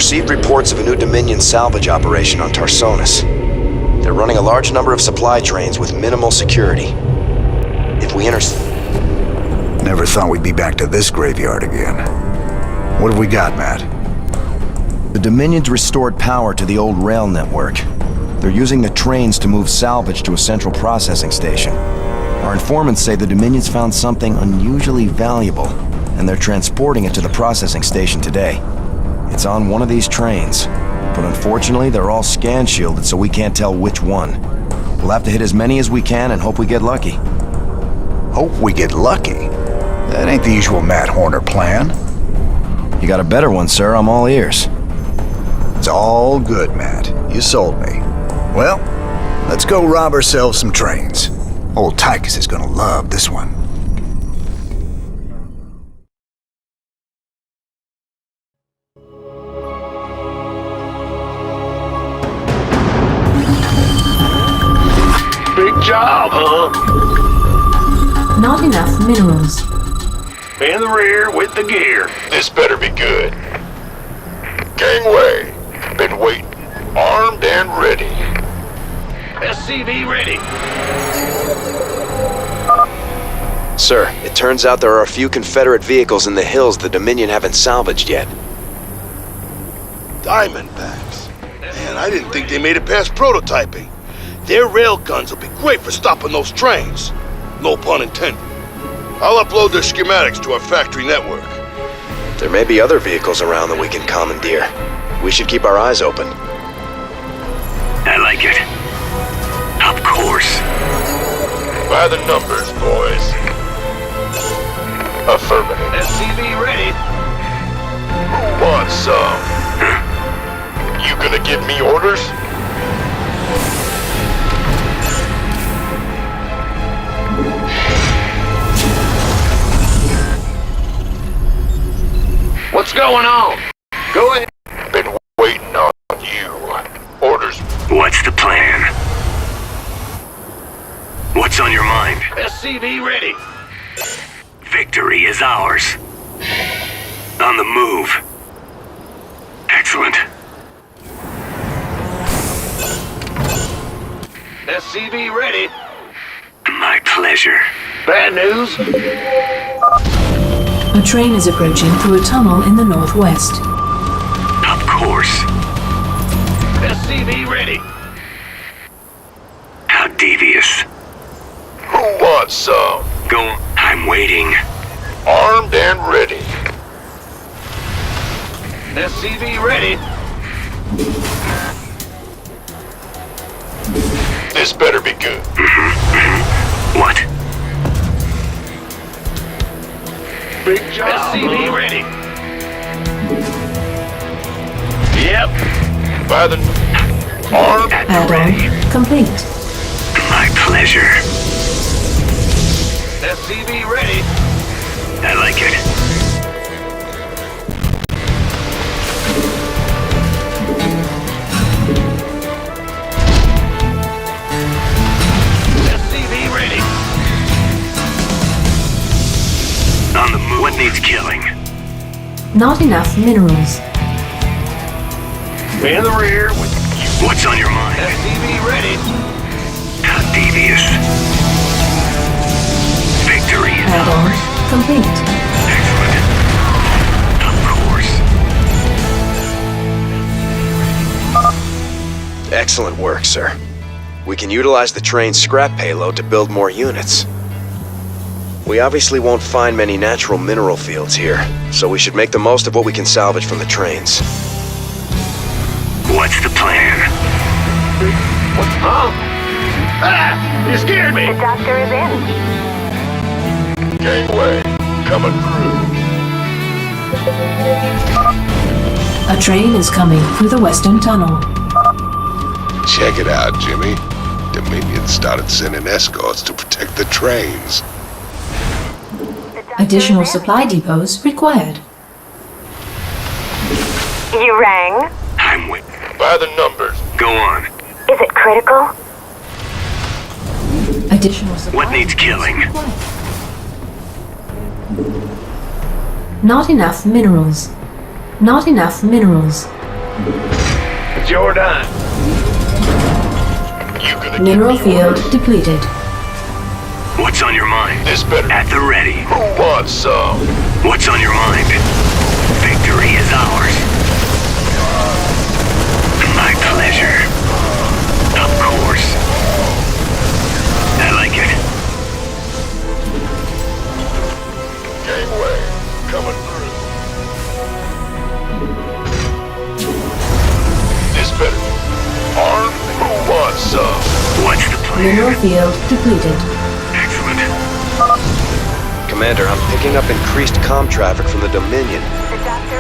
received reports of a new Dominion salvage operation on Tarsonis. They're running a large number of supply trains with minimal security. If we Never thought we'd be back to this graveyard again. What have we got, Matt? The Dominion's restored power to the old rail network. They're using the trains to move salvage to a central processing station. Our informants say the Dominion's found something unusually valuable, and they're transporting it to the processing station today. It's on one of these trains, but unfortunately they're all scan shielded, so we can't tell which one. We'll have to hit as many as we can and hope we get lucky. Hope we get lucky? That ain't the usual Matt Horner plan. You got a better one, sir. I'm all ears. It's all good, Matt. You sold me. Well, let's go rob ourselves some trains. Old Tychus is gonna love this one. Big job, huh? Not enough minerals. In the rear with the gear. This better be good. Gangway. Been waiting. Armed and ready. SCV ready. Sir, it turns out there are a few Confederate vehicles in the hills the Dominion haven't salvaged yet. Diamondbacks. Man, I didn't think they made it past prototyping. Their rail guns will be great for stopping those trains. No pun intended. I'll upload their schematics to our factory network. There may be other vehicles around that we can commandeer. We should keep our eyes open. I like it. Of course. By the numbers, boys. Affirmative. SCV ready. Who wants some? You gonna give me orders? What's going on? Go ahead. Been waiting on you. Orders. What's the plan? What's on your mind? SCV ready. Victory is ours. On the move. Excellent. SCV ready. My pleasure. Bad news? A train is approaching through a tunnel in the northwest. Of course. SCV ready. How devious. Who wants some? Go. I'm waiting. Armed and ready. SCV ready. This better be good. What? Big job. SCV ready. Yep. By the armed and ready. Add-on complete. My pleasure. SCV ready. I like it. SCV ready. On the move. What needs killing? Not enough minerals. In the rear with you. What's on your mind? SCV ready. How devious. Victory is Add-on ours. complete. Excellent. Of course. Excellent work, sir. We can utilize the train's scrap payload to build more units. We obviously won't find many natural mineral fields here, so we should make the most of what we can salvage from the trains. What's the plan? What? Huh? Ah! You scared me! The doctor is in. gangway. Coming through. A train is coming through the western tunnel. Check it out, Jimmy. Dominion started sending escorts to protect the trains. Additional supply depots required. You rang? I'm with. By the numbers. Go on. Is it critical? Additional supply What needs killing? required. Not enough minerals. Not enough minerals. It's your dime. You gonna Mineral give me field orders? depleted. What's on your mind? This better. At the ready. Who wants some? What's on your mind? Victory is ours. My pleasure. Of course. I like it. Gangway, coming through. This better. Armed? Who wants some? What's the plan? Mineral field depleted. Excellent. Commander, I'm picking up increased comm traffic from the Dominion.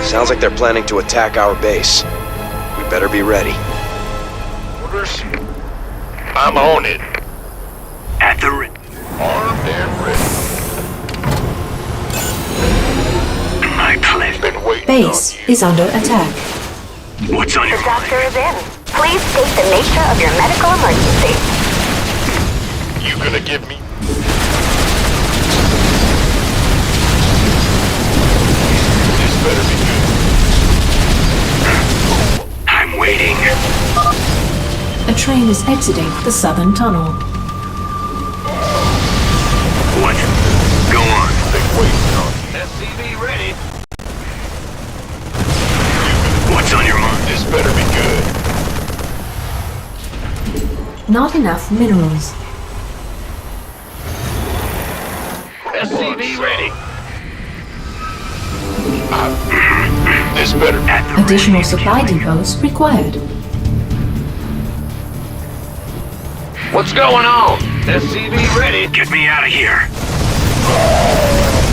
Sounds like they're planning to attack our base. We better be ready. Orders? I'm on it. At the Armed and ready. My pleasure. Been waiting Base on you. is under attack. What's on your The doctor mind? is in. Please state the nature of your medical emergency. You gonna give me? This better be good. I'm waiting. A train is exiting the southern tunnel. What? Go on. Been waiting on you. SCV ready. What's on your mind? This better be good. Not enough minerals. SCV ready. This better be. At the Additional ready. supply depots required. What's going on? SCV ready. Get me out of here.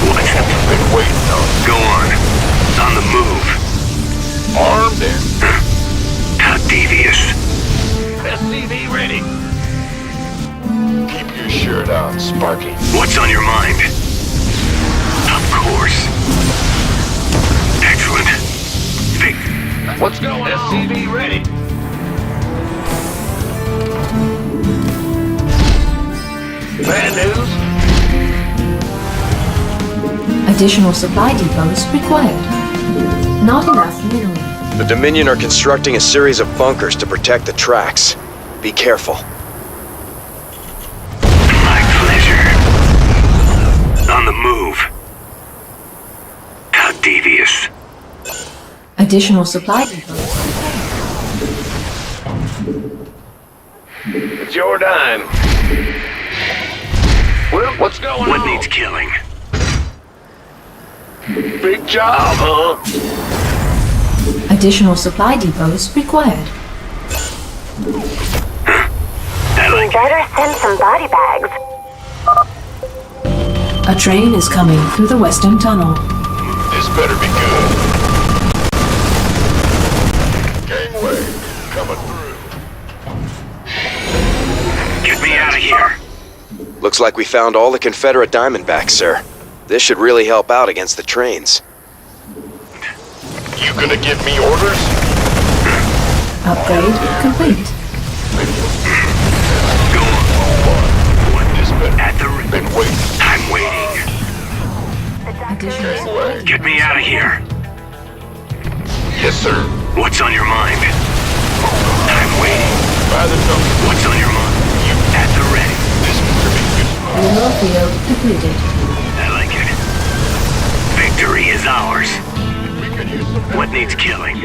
What's the Been waiting on you. Go on. On the move. Armed and How devious. SCV ready. keep your shirt on, Sparky. What's on your mind? Of course. Excellent. Vic. What's going on? SCV ready. Bad news? Additional supply depots required. Not enough mineral. The Dominion are constructing a series of bunkers to protect the tracks. Be careful. My pleasure. On the move. How devious. Additional supply depots. It's your dime. Well, what's going on? What needs killing? Big job, huh? Additional supply depots required. I You like it. better send some body bags. A train is coming through the western tunnel. This better be good. Gangway, coming through. Get me out of here. Looks like we found all the Confederate Diamondbacks, sir. This should really help out against the trains. You gonna give me orders? Upgrade complete. Go on. What this better? At the Been waiting. I'm waiting. Additional supply. Get me out of here. Yes, sir. What's on your mind? I'm waiting. By the number. What's on your mind? You at the ready. This better be good. Mineral field depleted. I like it. Victory is ours. We could use some What needs killing?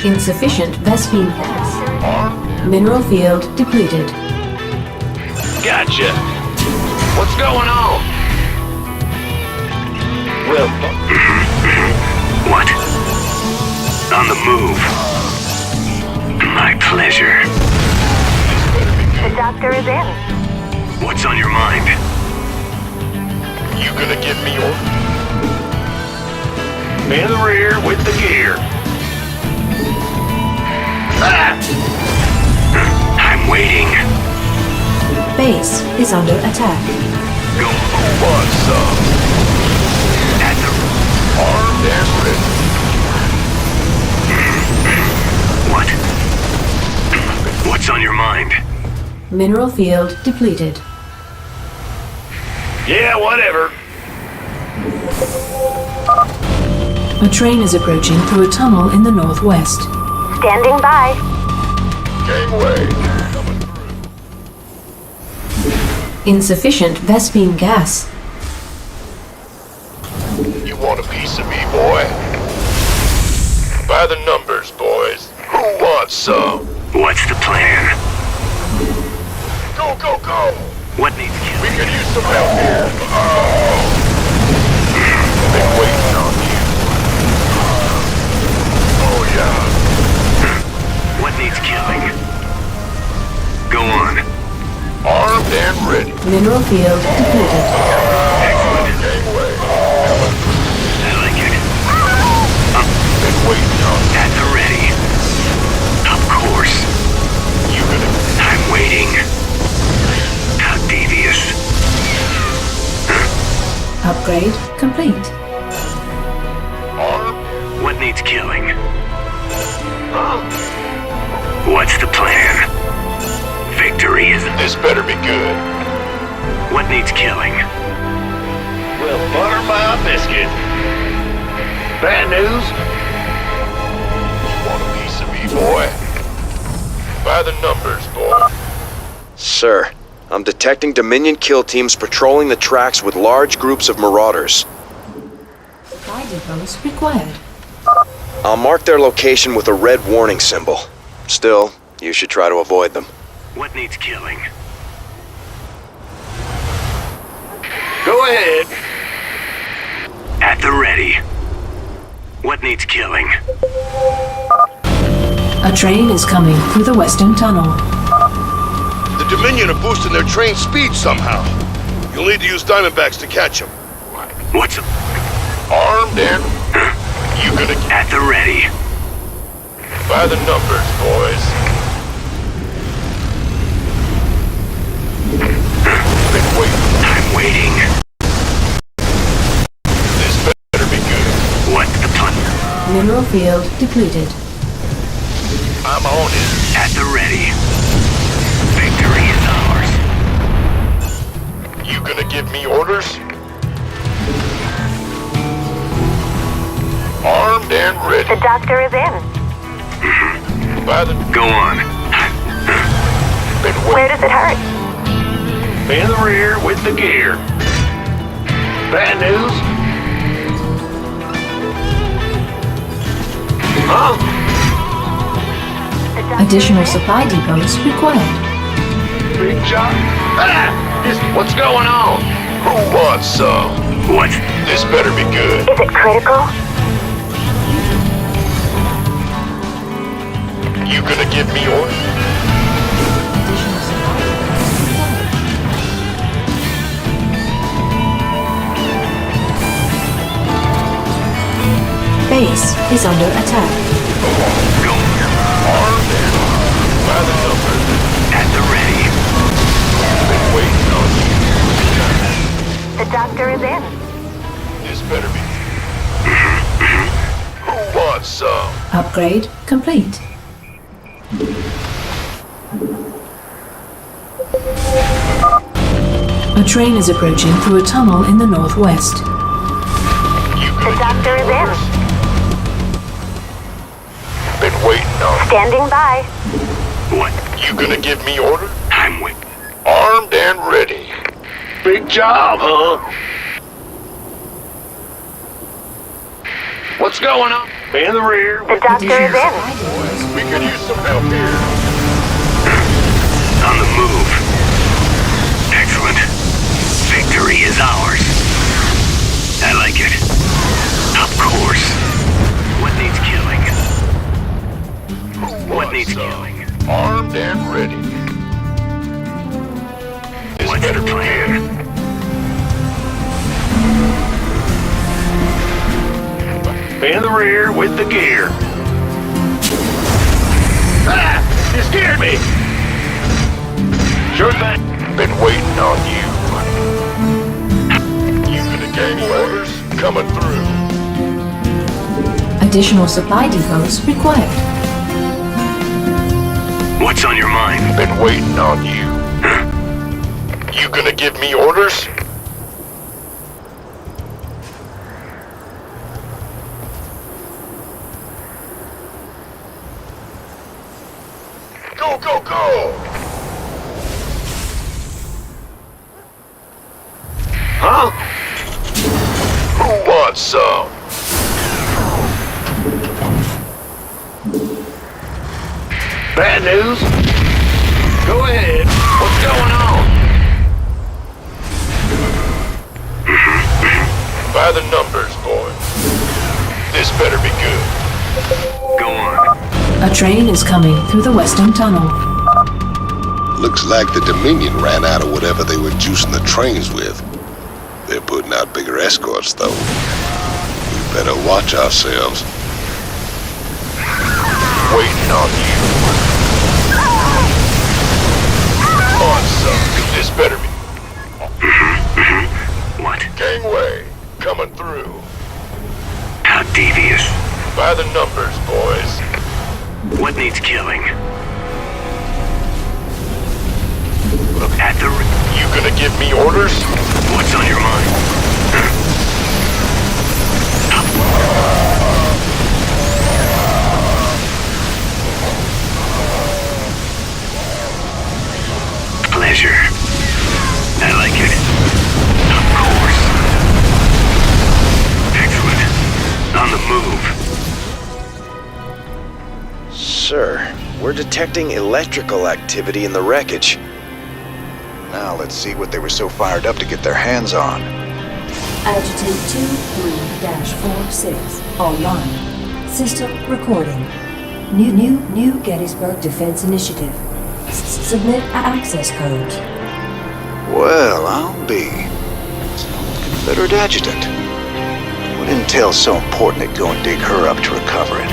Insufficient Vespine gas. armed. Mineral field depleted. Gotcha. What's going on? Well, what? On the move. My pleasure. This better be The good. doctor is in. What's on your mind? You gonna give me orders? In the rear with the gear. Ah! I'm waiting. Base is under attack. Go Want some? at the Armed and ready. what? What's on your mind? Mineral field depleted. Yeah, whatever. A train is approaching through a tunnel in the northwest. Standing by. Gangway. Coming through. Insufficient Vespene gas. You want a piece of me, boy? By the numbers, boys. Who wants some? What's the plan? Go, go, go! What needs We killing? could use some help here. Oh! Been waiting on you. Oh, yeah. What needs killing? Go on. Armed and ready. Mineral field depleted. Excellent. Gangway. I like it. Been waiting on you. At the ready. Of course. You gonna... I'm waiting. How devious. Upgrade complete. Armed? What needs killing? What's the plan? Victory is... This better be good. What needs killing? Well, butter my biscuit. Bad news? Want a piece of me, boy? By the numbers, boy. Sir, I'm detecting Dominion kill teams patrolling the tracks with large groups of marauders. Supply depots required. I'll mark their location with a red warning symbol. Still, you should try to avoid them. What needs killing? Go ahead. At the ready. What needs killing? A train is coming through the western tunnel. The Dominion are boosting their train speed somehow. You'll need to use Diamondbacks to catch them. What's... Armed and... You gonna... At the ready. By the numbers, boys. Been waiting. I'm waiting. This better be good. What's the plan? Mineral field depleted. I'm on it. At the ready. Victory is ours. You gonna give me orders? Armed and The ready. doctor is in. By the... Go on. Been Where waiting. does it hurt? In the rear with the gear. Bad news? Huh? The doctor Additional is in. supply depots required. Big job? What's going on? Who wants some? What? This better be good. Is it critical? You gonna give me orders? Additional supply depots required. Base is under attack. Go. Armed and... By the numbers. At the ready. Been waiting on you. The doctor is in. This better be... Who wants some? Upgrade complete. A train is approaching through a tunnel in the northwest. You The gonna doctor is in. been waiting on. Standing by. What? You gonna give me order? I'm waiting. Armed and ready. Big job, huh? What's going on? In the rear. The doctor is in. We could use some help here. On the move. Excellent. Victory is ours. I like it. Of course. What needs killing? What needs killing? Armed and ready. This What's better the be plan? good. In the rear with the gear. You scared me. Sure thing. Been waiting on you. You gonna gang orders? Coming through. Additional supply depots required. What's on your mind? Been waiting on you. You gonna give me orders? Go, go, go! Huh? Who wants some? Bad news? Go ahead. What's going on? By the numbers, boy. This better be good. Go on. A train is coming through the western tunnel. Looks like the Dominion ran out of whatever they were juicing the trains with. They're putting out bigger escorts, though. We better watch ourselves. Waiting on you. On, son. This better be. What? Gangway. Coming through. How devious. By the numbers, boys. What needs killing? Look at the... You gonna give me orders? What's on your mind? Pleasure. I like it. Of course. Excellent. On the move. Sir, we're detecting electrical activity in the wreckage. Now let's see what they were so fired up to get their hands on. Agitate 23-46 online. System recording. New Gettysburg Defense Initiative. Submit access codes. Well, I'll be. Confederate adjutant. What intel's so important they'd go and dig her up to recover it?